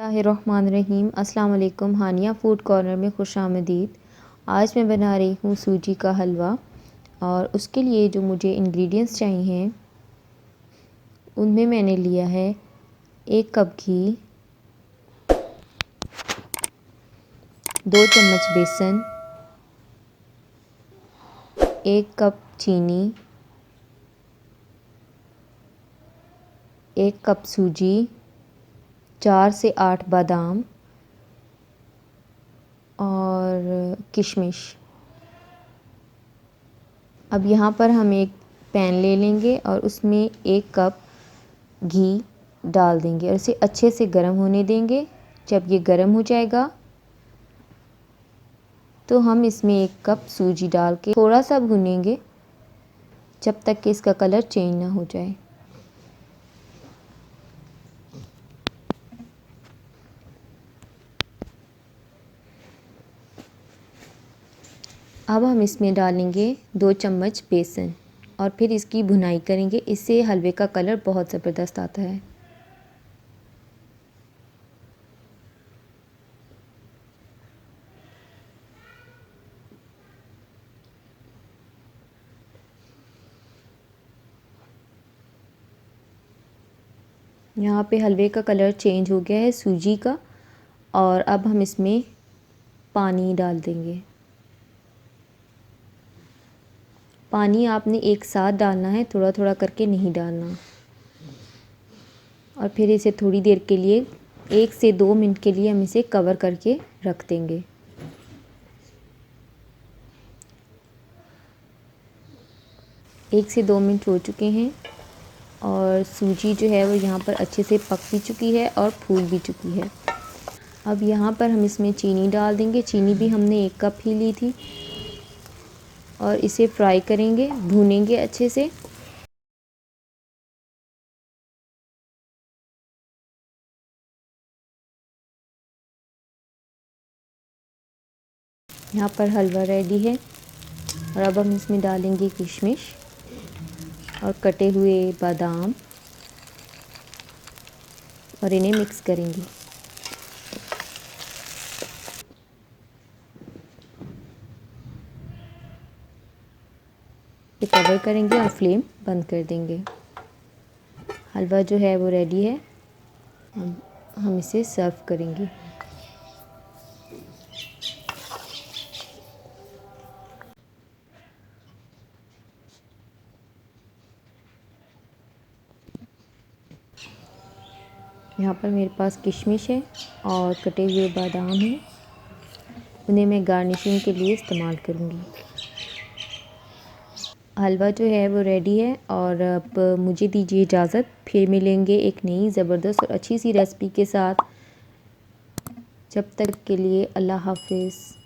बिस्मिल्लाहिर्रहमानिर्रहीम। अस्सलाम वालेकुम। हानिया फ़ूड कॉर्नर में खुशामदीद। आज मैं बना रही हूँ सूजी का हलवा और उसके लिए जो मुझे इंग्रेडिएंट्स चाहिए उनमें मैंने लिया है 1 कप घी, 2 चम्मच बेसन, 1 कप चीनी, 1 कप सूजी, 4 से 8 बादाम और किशमिश। अब यहाँ पर हम एक पैन ले लेंगे और उसमें 1 कप घी डाल देंगे और इसे अच्छे से गर्म होने देंगे। जब ये गर्म हो जाएगा तो हम इसमें 1 कप सूजी डाल के थोड़ा सा भूनेंगे जब तक कि इसका कलर चेंज ना हो जाए। अब हम इसमें डालेंगे 2 चम्मच बेसन और फिर इसकी भुनाई करेंगे। इससे हलवे का कलर बहुत ज़बरदस्त आता है। यहाँ पे हलवे का कलर चेंज हो गया है सूजी का और अब हम इसमें पानी डाल देंगे। पानी आपने एक साथ डालना है, थोड़ा थोड़ा करके नहीं डालना। और फिर इसे थोड़ी देर के लिए 1 से 2 मिनट के लिए हम इसे कवर करके रख देंगे। एक से 2 मिनट हो चुके हैं और सूजी जो है वो यहाँ पर अच्छे से पक भी चुकी है और फूल भी चुकी है। अब यहाँ पर हम इसमें चीनी डाल देंगे। चीनी भी हमने 1 कप ही ली थी और इसे फ्राई करेंगे, भूनेंगे अच्छे से। यहाँ पर हलवा रेडी है और अब हम इसमें डालेंगे किशमिश और कटे हुए बादाम और इन्हें मिक्स करेंगे। ये कवर करेंगे और फ्लेम बंद कर देंगे। हलवा जो है वो रेडी है। हम इसे सर्व करेंगे। यहाँ पर मेरे पास किशमिश है और कटे हुए बादाम हैं। उन्हें मैं गार्निशिंग के लिए इस्तेमाल करूँगी। हलवा जो है वो रेडी है और अब मुझे दीजिए इजाज़त। फिर मिलेंगे एक नई ज़बरदस्त और अच्छी सी रेसिपी के साथ। जब तक के लिए अल्लाह हाफ़िज़।